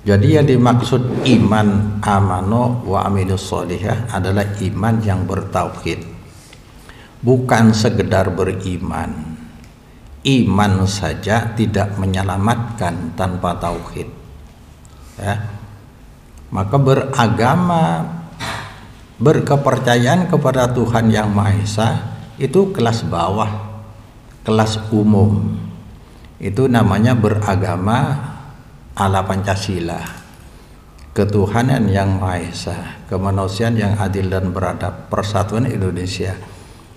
Jadi yang dimaksud iman amano wa amilus sholihah adalah iman yang bertauhid. Bukan sekedar beriman. Iman saja tidak menyelamatkan tanpa tauhid. Ya. Maka beragama, berkepercayaan kepada Tuhan Yang Maha Esa itu kelas bawah, kelas umum. Itu namanya beragama ala Pancasila, ketuhanan yang Maha Esa, kemanusiaan yang adil dan beradab, persatuan Indonesia,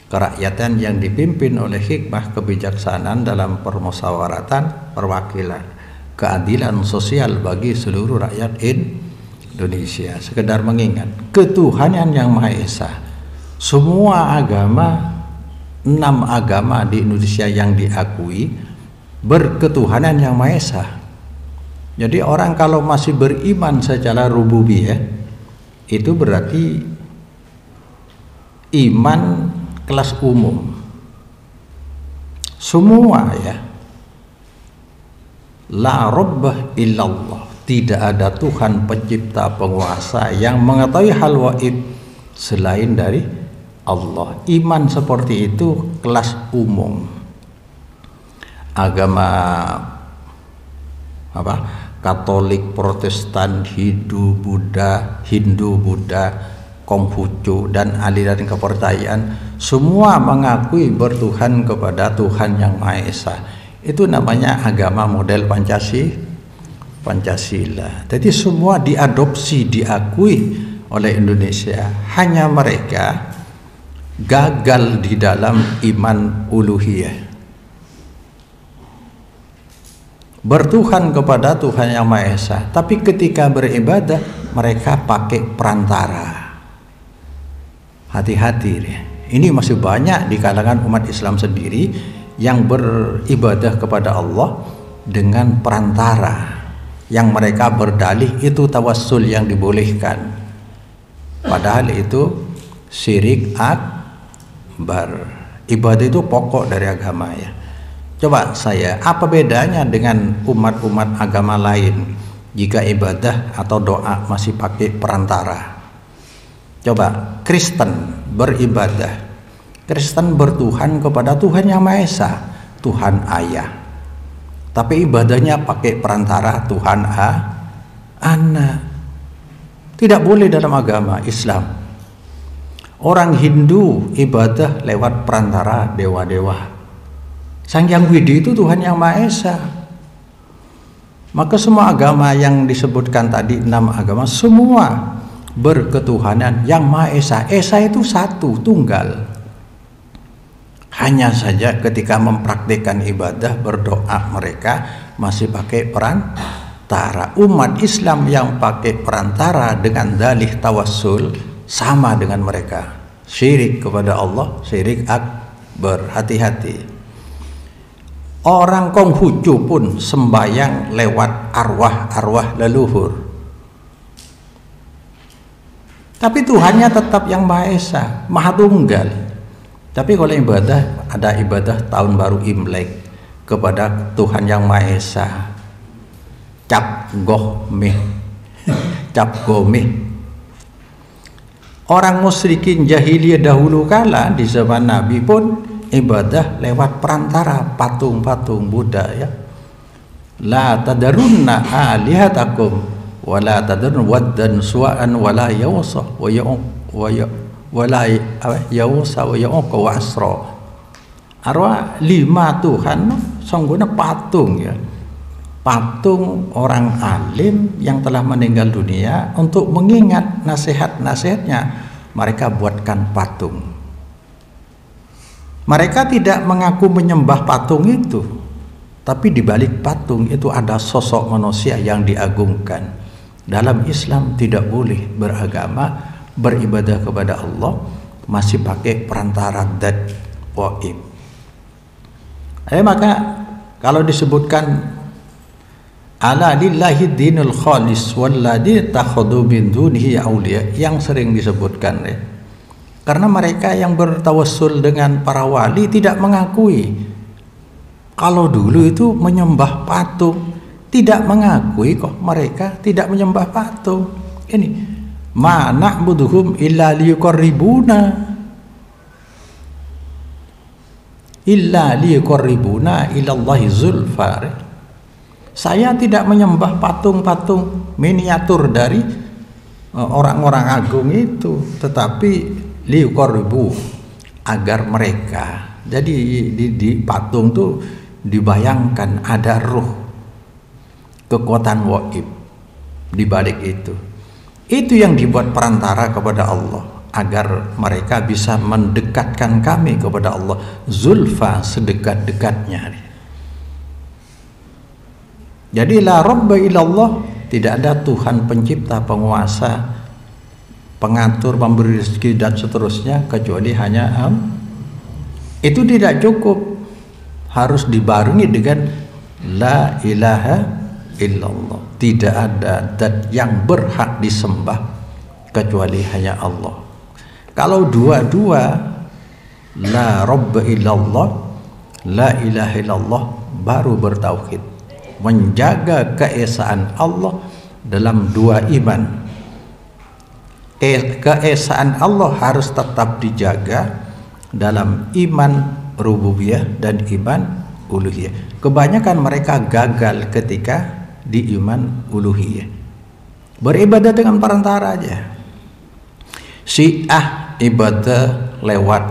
kerakyatan yang dipimpin oleh hikmah kebijaksanaan dalam permusyawaratan perwakilan, keadilan sosial bagi seluruh rakyat Indonesia. Sekedar mengingat ketuhanan yang Maha Esa. Semua agama, 6 agama di Indonesia yang diakui berketuhanan yang Maha Esa. Jadi orang kalau masih beriman secara rububiyah itu berarti iman kelas umum. Semua ya. La rabbah illallah. Tidak ada Tuhan pencipta penguasa yang mengetahui hal gaib selain dari Allah. Iman seperti itu kelas umum. Agama Katolik, Protestan, Hindu, Buddha, Konghucu dan aliran kepercayaan semua mengakui bertuhan kepada Tuhan Yang Maha Esa. Itu namanya agama model Pancasila. Jadi semua diadopsi, diakui oleh Indonesia. Hanya mereka gagal di dalam iman uluhiyah. Bertuhan kepada Tuhan Yang Maha Esa, tapi ketika beribadah mereka pakai perantara. Hati-hati ya. Ini masih banyak di kalangan umat Islam sendiri yang beribadah kepada Allah dengan perantara, yang mereka berdalih itu tawassul yang dibolehkan, padahal itu syirik akbar. Ibadah itu pokok dari agama ya. Coba apa bedanya dengan umat-umat agama lain jika ibadah atau doa masih pakai perantara? Coba Kristen beribadah, Kristen bertuhan kepada Tuhan Yang Maha Esa, Tuhan Ayah, tapi ibadahnya pakai perantara Tuhan Anak. Tidak boleh dalam agama Islam. Orang Hindu ibadah lewat perantara dewa-dewa. Sang Hyang Widi itu Tuhan Yang Maha Esa. Maka semua agama yang disebutkan tadi, 6 agama, semua berketuhanan Yang Maha Esa. Esa itu satu, tunggal. Hanya saja ketika mempraktikkan ibadah, berdoa mereka masih pakai perantara. Umat Islam yang pakai perantara dengan dalih tawassul sama dengan mereka. Syirik kepada Allah, syirik akbar. Hati-hati. Orang Konghucu pun sembahyang lewat arwah-arwah leluhur. Tapi Tuhannya tetap Yang Maha Esa, Maha Tunggal. Tapi kalau ibadah, ada ibadah tahun baru Imlek kepada Tuhan Yang Maha Esa. Cap goh meh. Orang musyrikin jahiliyah dahulu kala di zaman Nabi pun ibadah lewat perantara patung-patung Buddha ya. La tadarunna alihatakum wa la tadarun waddan su'an wa la yawsa wa la yawsa wa ya'uq wa asra. Arwah 5 Tuhan sangguna patung ya. Patung orang alim yang telah meninggal dunia, untuk mengingat nasihat-nasihatnya mereka buatkan patung. Mereka tidak mengaku menyembah patung itu, tapi di balik patung itu ada sosok manusia yang diagungkan. Dalam Islam tidak boleh beragama, beribadah kepada Allah masih pakai perantara dat waib. Maka kalau disebutkan ala lillahi dinul khalis walladzi takhadu min dunihi auliya, yang sering disebutkan ya. Karena mereka yang bertawassul dengan para wali tidak mengakui kalau dulu itu menyembah patung, tidak mengakui kok mereka tidak menyembah patung. Ini ma na'buduhum illa liyuqarribuna ilallahi zulfa. Saya tidak menyembah patung-patung miniatur dari orang-orang agung itu, tetapi liyuqarribu, agar mereka. Jadi di patung tuh dibayangkan ada ruh, kekuatan waib di balik itu. Itu yang dibuat perantara kepada Allah, agar mereka bisa mendekatkan kami kepada Allah, zulfa, sedekat-dekatnya. Jadi la rabba illallah, tidak ada Tuhan pencipta, penguasa, pengatur, pemberi rezeki dan seterusnya kecuali hanya itu tidak cukup, harus dibarengi dengan la ilaha illallah. Tidak ada zat yang berhak disembah kecuali hanya Allah. Kalau dua-dua, la rabba illallah, la ilaha illallah, baru bertauhid, menjaga keesaan Allah dalam dua iman. Keesaan Allah harus tetap dijaga dalam iman rububiyah dan iman uluhiyah. Kebanyakan mereka gagal ketika di iman uluhiyah, beribadah dengan perantara aja. Syiah ibadah lewat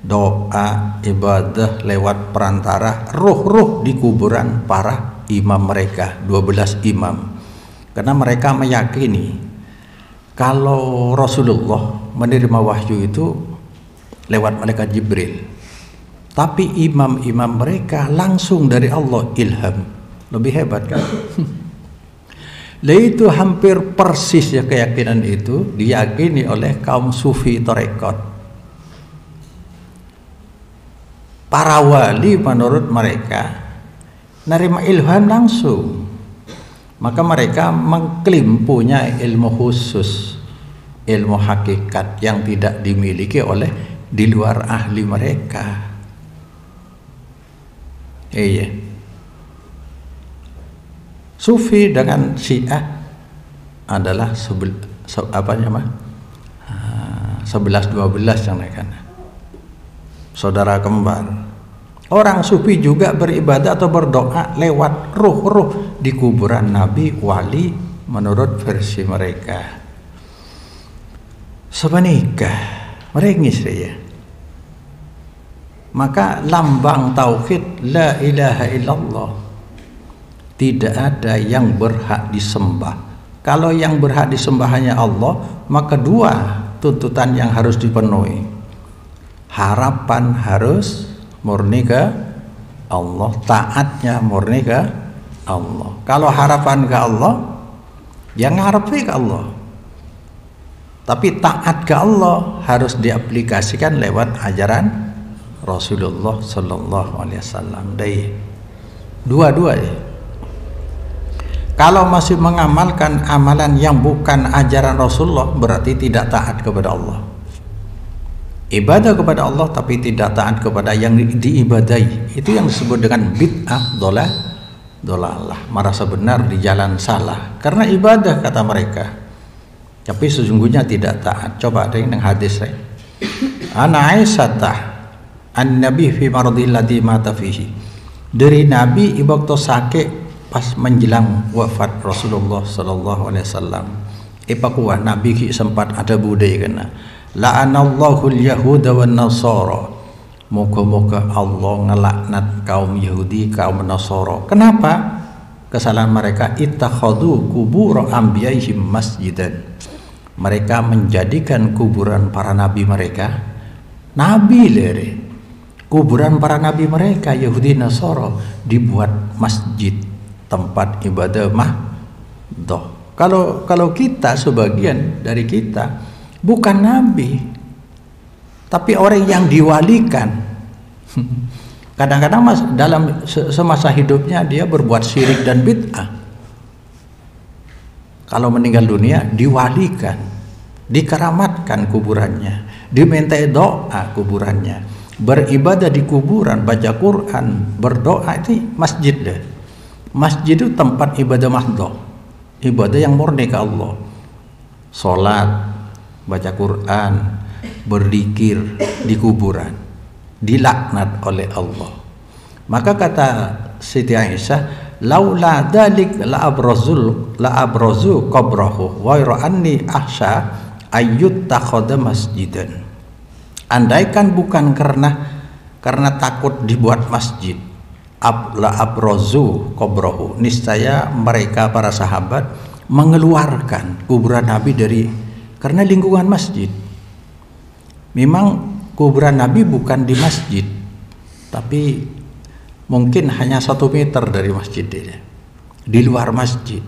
doa, ibadah lewat perantara, ruh-ruh di kuburan para imam mereka, 12 imam. Karena mereka meyakini kalau Rasulullah menerima wahyu itu lewat malaikat Jibril, tapi imam-imam mereka langsung dari Allah, ilham. Lebih hebat kan? Lah itu hampir persis ya, keyakinan itu diyakini oleh kaum sufi tarekat. Para wali menurut mereka nerima ilham langsung. Maka mereka mengklaim punya ilmu khusus, ilmu hakikat yang tidak dimiliki oleh di luar ahli mereka. Iya. Sufi dengan Syiah adalah 11-12 yang mereka, saudara kembar. Orang sufi juga beribadah atau berdoa lewat ruh-ruh di kuburan nabi, wali menurut versi mereka. Semenikah merengis ya. Maka lambang tauhid la ilaha illallah, tidak ada yang berhak disembah. Kalau yang berhak disembah hanya Allah, maka dua tuntutan yang harus dipenuhi. Harapan harus murni ke Allah, taatnya murni ke Allah. Kalau harapan ke Allah, yang ngarepe ke Allah, tapi taat ke Allah harus diaplikasikan lewat ajaran Rasulullah Sallallahu Alaihi Wasallam. Dua-dua ya. Kalau masih mengamalkan amalan yang bukan ajaran Rasulullah, berarti tidak taat kepada Allah. Ibadah kepada Allah tapi tidak taat kepada yang diibadahi, itu yang disebut dengan bid'ah, dolalah, merasa benar di jalan salah karena ibadah kata mereka, tapi sesungguhnya tidak taat. Coba dengan hadis saya, ana Aisyah an nabi fi maradil ladzi mata fihi, dari nabi waktu sakit pas menjelang wafat Rasulullah sallallahu alaihi wasallam. Ipakuah nabi sempat ada budaya kena la'anallahu al-yahuda wan nasara, moga-moga Allah ngelaknat kaum Yahudi, kaum Nasara. Kenapa? Kesalahan mereka, ittakhadhu qubur anbiya'ihim masjidan, mereka menjadikan kuburan para nabi mereka, nabi lere, kuburan para nabi mereka Yahudi Nasara dibuat masjid, tempat ibadah mahdoh. Kalau kita, sebagian dari kita bukan nabi, tapi orang yang diwalikan. Kadang-kadang dalam semasa hidupnya dia berbuat syirik dan bid'ah. Kalau meninggal dunia diwalikan, dikeramatkan kuburannya, dimintai doa kuburannya, beribadah di kuburan, baca Quran, berdoa, itu masjid deh. Masjid itu tempat ibadah mahdhah, ibadah yang murni ke Allah. Salat, baca Quran, berzikir di kuburan, dilaknat oleh Allah. Maka kata Siti Aisyah, laula dalik la abrazu qabrahu wa anni ahsya ayyut takhadha masjidan. Andaikan bukan karena takut dibuat masjid, la abrazu qabrahu, niscaya mereka para sahabat mengeluarkan kuburan Nabi karena lingkungan masjid. Memang kuburan Nabi bukan di masjid, tapi mungkin hanya 1 meter dari masjid ini, di luar masjid.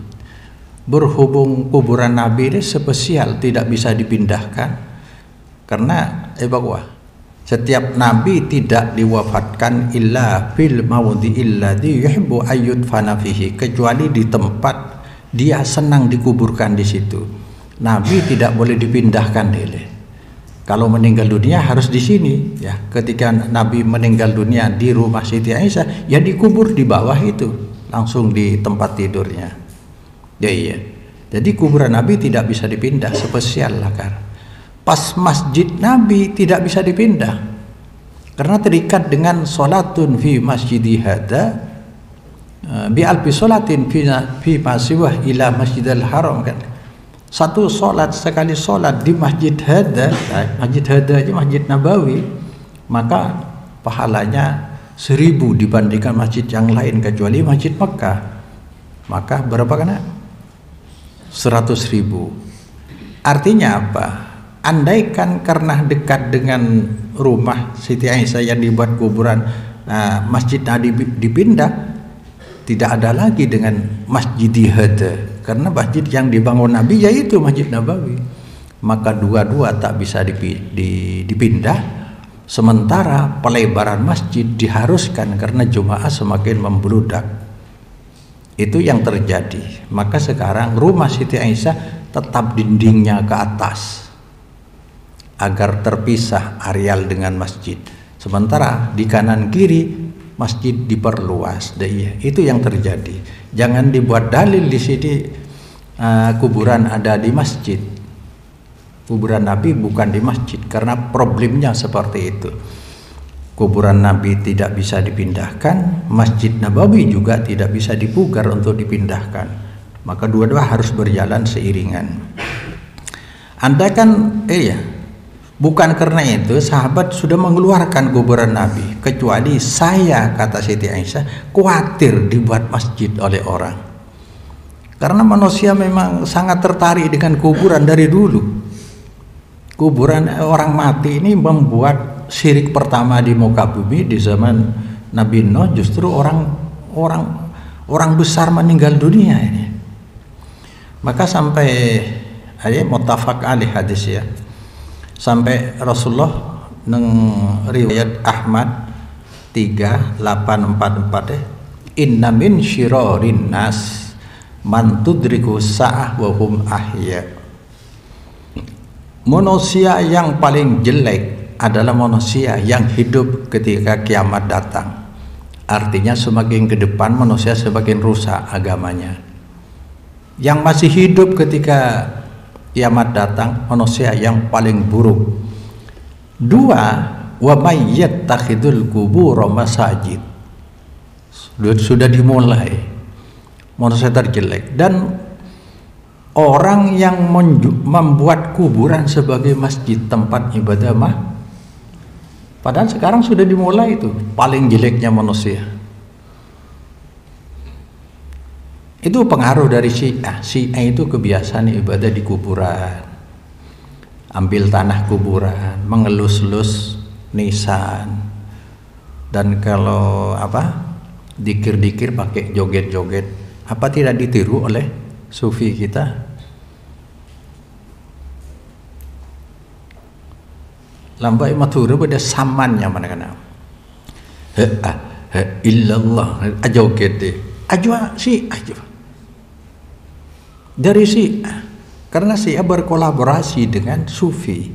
Berhubung kuburan Nabi ini spesial, tidak bisa dipindahkan karena bahwa setiap Nabi tidak diwafatkan illa fil maudhi illadhi yuhibbu ayyudfana fihi, kecuali di tempat dia senang dikuburkan di situ. Nabi tidak boleh dipindahkan dele. Kalau meninggal dunia harus di sini ya. Ketika Nabi meninggal dunia di rumah Siti Aisyah, ya dikubur di bawah itu, langsung di tempat tidurnya. Ya iya. Jadi kuburan Nabi tidak bisa dipindah, spesial lah kan. Pas masjid Nabi tidak bisa dipindah karena terikat dengan salatun fi masjidi hada bi alfi salatin fi masiwah ila masjidil haram kan. Satu sekali solat di masjid hada aja masjid Nabawi, maka pahalanya 1000 dibandingkan masjid yang lain kecuali masjid Mekah. Maka berapa kena? 100.000. Artinya apa? Andaikan karena dekat dengan rumah Siti Aisyah yang dibuat kuburan, masjid Nabi dipindah, tidak ada lagi dengan masjid hada, karena masjid yang dibangun Nabi yaitu Masjid Nabawi. Maka dua-dua tak bisa dipindah. Sementara pelebaran masjid diharuskan karena jemaah semakin membludak. Itu yang terjadi. Maka sekarang rumah Siti Aisyah tetap dindingnya ke atas agar terpisah areal dengan masjid. Sementara di kanan kiri masjid diperluas. Itu yang terjadi. Jangan dibuat dalil di sini kuburan ada di masjid. Kuburan Nabi bukan di masjid, karena problemnya seperti itu. Kuburan Nabi tidak bisa dipindahkan, Masjid Nabawi juga tidak bisa dipugar untuk dipindahkan. Maka dua-dua harus berjalan seiringan. Andaikan bukan karena itu sahabat sudah mengeluarkan kuburan Nabi, kecuali saya, kata Siti Aisyah, khawatir dibuat masjid oleh orang. Karena manusia memang sangat tertarik dengan kuburan dari dulu. Kuburan orang mati ini membuat syirik pertama di muka bumi di zaman Nabi Nuh. Justru orang besar meninggal dunia ini. Maka sampai muttafaq alaih hadis ya. Sampai Rasulullah neng riwayat Ahmad 3844 inna min syirarin nas man tudriku sa'ah wa hum ahya. Manusia yang paling jelek adalah manusia yang hidup ketika kiamat datang. Artinya semakin ke depan manusia semakin rusak agamanya. Yang masih hidup ketika kiamat datang manusia yang paling buruk. 2, wa may yattakhidul qubur masajid. Sudah dimulai manusia terjelek. Dan orang yang membuat kuburan sebagai masjid tempat ibadah padahal sekarang sudah dimulai itu paling jeleknya manusia. Itu pengaruh dari Syiah. Syiah itu kebiasaan ibadah di kuburan, ambil tanah kuburan, mengelus-elus nisan, dan kalau dikir-dikir pakai joget-joget. Apa tidak ditiru oleh sufi kita? Lambai matur pada samannya mana kana? Illallah joget deh. Aja dari Syiah, karena Syiah berkolaborasi dengan sufi.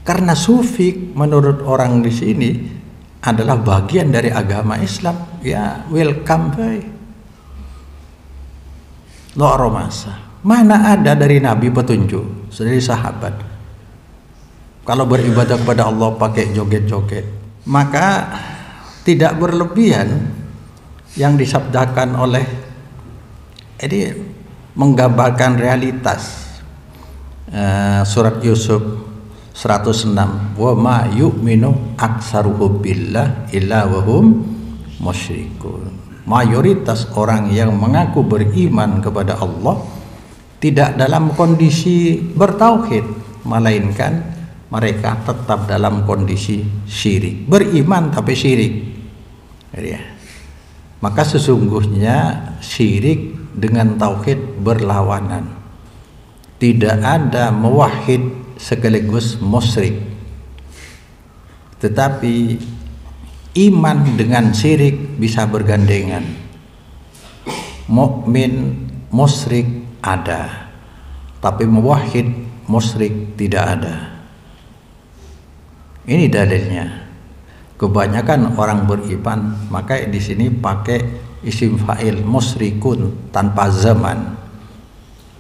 Karena sufi menurut orang di sini adalah bagian dari agama Islam. Ya, welcome boy. Luar masa. Mana ada dari Nabi petunjuk, dari sahabat, kalau beribadah kepada Allah pakai joget-joget, maka tidak berlebihan yang disabdakan oleh ini menggambarkan realitas. Surat Yusuf 106, wa ma yu'minu aktsaruhum billah illa wa hum musyrikun. Mayoritas orang yang mengaku beriman kepada Allah tidak dalam kondisi bertauhid, melainkan mereka tetap dalam kondisi syirik. Beriman tapi syirik. Ya. Maka sesungguhnya syirik dengan tauhid berlawanan. Tidak ada muwahhid sekaligus musyrik. Tetapi iman dengan syirik bisa bergandengan. Mukmin musyrik ada, tapi muwahhid musyrik tidak ada. Ini dalilnya. Kebanyakan orang beriman, maka di sini pakai isim fa'il musyrikun tanpa zaman.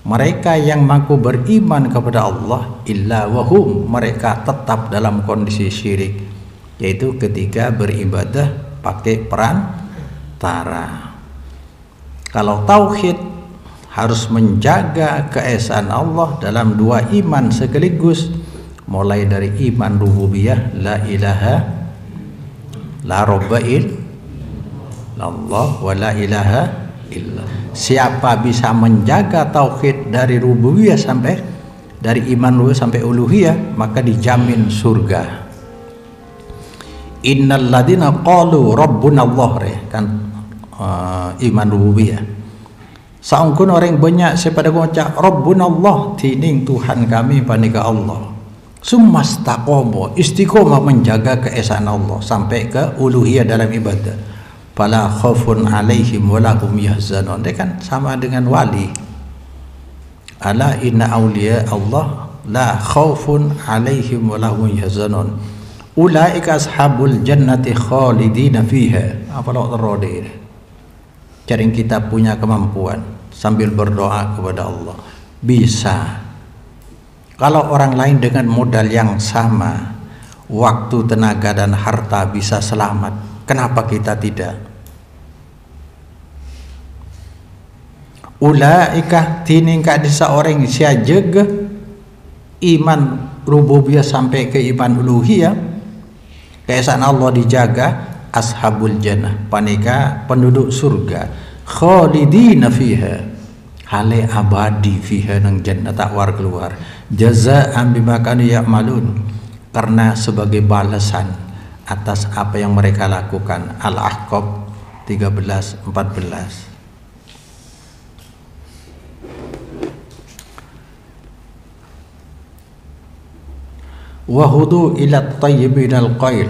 Mereka yang mengaku beriman kepada Allah illa wahum, mereka tetap dalam kondisi syirik, yaitu ketika beribadah pakai perantara. Kalau tauhid harus menjaga keesaan Allah dalam dua iman sekaligus, mulai dari iman rububiyah, la ilaha la robba illallah wa la ilaha illallah. Siapa bisa menjaga tauhid dari rububiyah sampai dari iman rububiyah sampai uluhiyah, maka dijamin surga. Innal ladina qalu rabbuna Allah, kan iman rububiyah. Saungkun orang banyak sepada ngucap Rabbuna Allah, tining Tuhan kami panika Allah. Summastaqomo, istiqomah menjaga keesaan Allah sampai ke uluhiyah dalam ibadah. Fala khaufun alaihim wala hum yahzanun. Dia kan sama dengan wali. Ala inna awliya Allah la khaufun alaihim wala hum yahzanun. Ulaika ashabul jannati khalidina fiha. Apa lo terode? Cari kita punya kemampuan sambil berdoa kepada Allah bisa. Kalau orang lain dengan modal yang sama, waktu, tenaga dan harta bisa selamat, kenapa kita tidak? Ulaika tiningka disa orang sia jaga iman rububiyah sampai ke iman uluhiyah, keesaan Allah dijaga, ashabul jannah panika penduduk surga, khalidina fiha, hale abadi fiha nang jannah tak war keluar, jazaa'an bima kanu ya'malun, karena sebagai balasan atas apa yang mereka lakukan. Al-Ahqaf 13-14. Wahudu ila tayyibinal qail,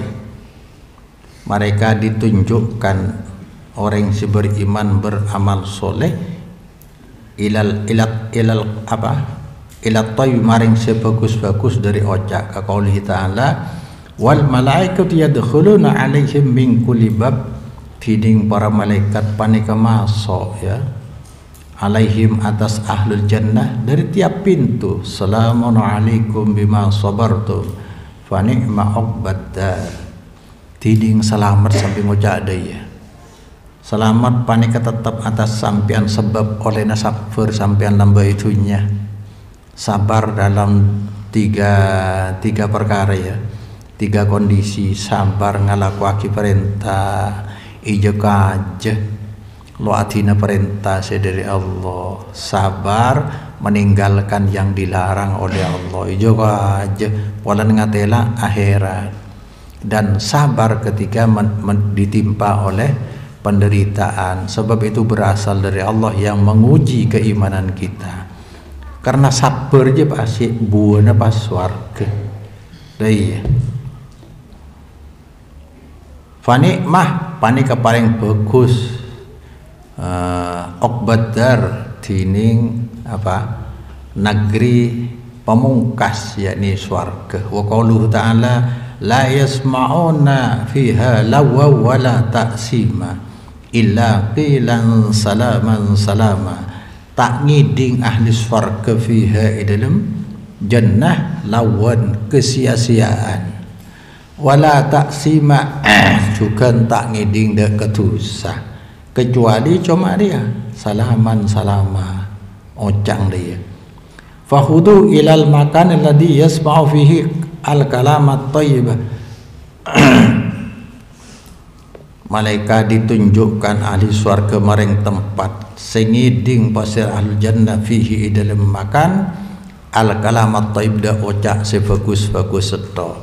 mereka ditunjukkan orang yang beriman beramal soleh ilal tayyib, maring sebagus-bagus dari ojak. Qaulih ta'ala wal malaikatu yadkhuluna alaihim min kulli bab, tiding para malaikat panika masuk ya alaihim atas ahlul jannah dari tiap pintu. Salamun alaikum bima sabartum fa ni'ma uqbaddar, tiding selamat sampai ngucap ada ya. Selamat panika tetap atas sampian sebab oleh nasabur sampian lamba itunya. Sabar dalam tiga perkara ya, tiga kondisi. Sabar ngalakuaki perintah, ijo kaje lo atina perintah dari Allah. Sabar meninggalkan yang dilarang oleh Allah, ijo kaje walan ngatela akhirat. Dan sabar ketika ditimpa oleh penderitaan, sebab itu berasal dari Allah yang menguji keimanan kita. Karena sabar aja pasti buana pas warga. Iya. Fani mah panika paling bagus. Uqbaddar tining apa? Negeri pemungkas yakni swarga. Wa qauluhu ta'ala la yasma'una fiha lawa wala ta'sima illa qilan salaman salama. Tak ngiding ahli swarga fiha dalam jannah lawan kesia-siaan, wala ta'sima juga tak ngiding dak ketusah, kecuali cuma dia salaman salama ocang dia. Fahudu ilal makan alladhi yasma'u fihi al-kalamat thayyibah. Malaikat ditunjukkan ahli swarga maring tempat sengiding pasir ahli jannah fihi dalam makan al-kalamat thayyibah ocak sebagus-bagus seto.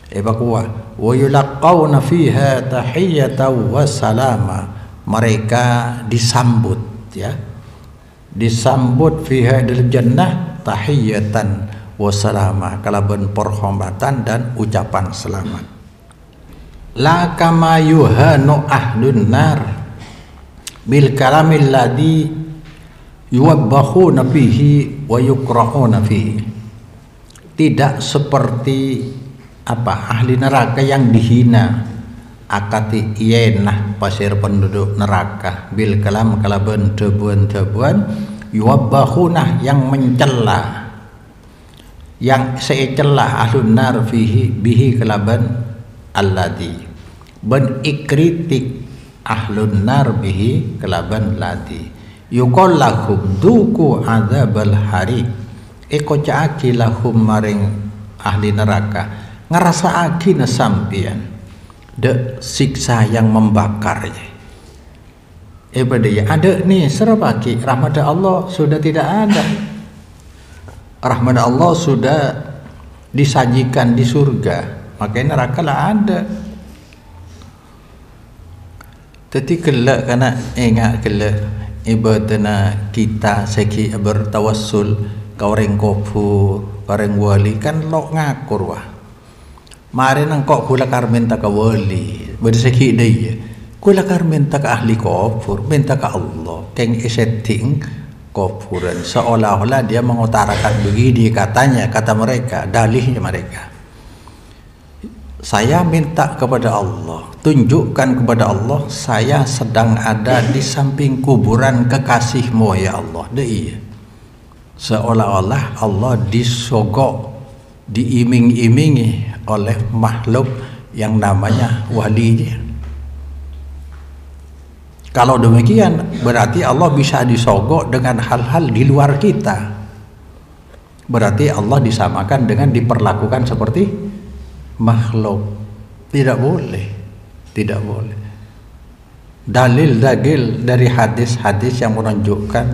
Bakwa wa yulaqauna fiha tahiyatan wa salama. Mereka disambut ya, disambut fiha dalam jannah tahiyatan wa salama, kalaban perhormatan dan ucapan selamat. La kama yuhanu ahlun nar bil kalamil ladzi yuwabbahuna fihi wa yukrahuna fihi. Tidak seperti ahli neraka yang dihina akati iyenah pasir penduduk neraka bil kalam kalaban debuan-debuan yuwabbahuna yang mencela, yang seicela ahlun nar fihi bihi kalaban alladzi ben ikritik ahlun nar bihi kalaban ladzi yuqal lahum duku adzabal hari. Eko caaki lahum maring ahli neraka ngerasaaki na sampian de siksa yang membakar. Badai ada nih serapaki rahmat Allah sudah tidak ada. Rahmat Allah sudah disajikan di surga, makanya neraka lah ada. Tetapi kelak karena ingat kelak ibadana kita seki bertawassul ke orang kafir, orang wali kan lo ngakur wah. Mari nang kok kula kar minta ke wali, berseki dia. Kula kar minta ke ahli kafir, minta ke Allah. Keng setting kafiran seolah-olah dia mengutarakan begini katanya, kata mereka, dalihnya mereka. Saya minta kepada Allah, tunjukkan kepada Allah saya sedang ada di samping kuburan kekasihmu ya Allah. Iya. Seolah-olah Allah disogok, diiming-imingi oleh makhluk yang namanya walinya. Kalau demikian berarti Allah bisa disogok dengan hal-hal di luar kita. Berarti Allah disamakan dengan diperlakukan seperti makhluk. Tidak boleh, tidak boleh. Dalil-dalil dari hadis-hadis yang menunjukkan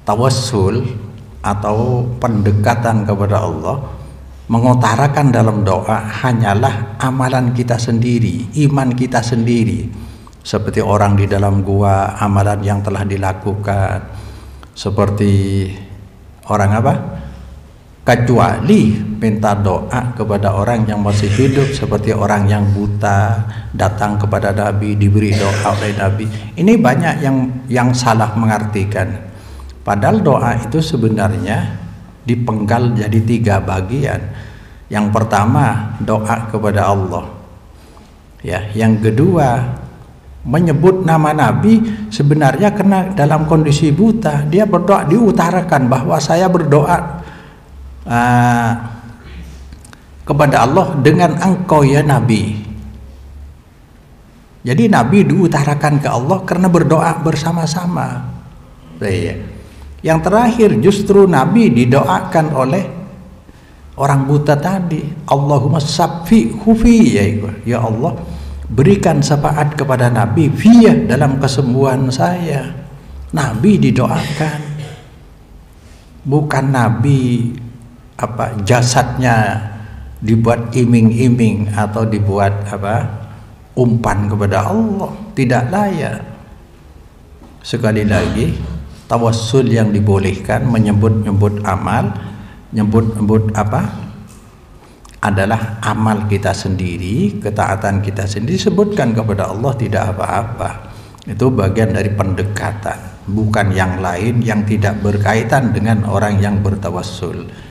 tawassul atau pendekatan kepada Allah, mengutarakan dalam doa hanyalah amalan kita sendiri, iman kita sendiri. Seperti orang di dalam gua, amalan yang telah dilakukan. Seperti orang apa? Kecuali minta doa kepada orang yang masih hidup, seperti orang yang buta datang kepada Nabi, diberi doa oleh Nabi. Ini banyak yang salah mengartikan. Padahal doa itu sebenarnya dipenggal jadi 3 bagian. Yang pertama doa kepada Allah. Ya, yang kedua menyebut nama Nabi sebenarnya karena dalam kondisi buta dia berdoa, diutarakan bahwa saya berdoa kepada Allah dengan engkau ya Nabi. Jadi Nabi diutarakan ke Allah karena berdoa bersama-sama. Yang terakhir justru Nabi didoakan oleh orang buta tadi. Allahumma sabfi hufi, ya Allah berikan syafaat kepada Nabi fiyah dalam kesembuhan saya. Nabi didoakan, bukan Nabi jasadnya dibuat iming-iming atau dibuat umpan kepada Allah. Tidak layak. Sekali lagi, tawassul yang dibolehkan menyebut-nyebut amal, nyebut-nyebut adalah amal kita sendiri, ketaatan kita sendiri, sebutkan kepada Allah tidak apa-apa. Itu bagian dari pendekatan, bukan yang lain yang tidak berkaitan dengan orang yang bertawassul.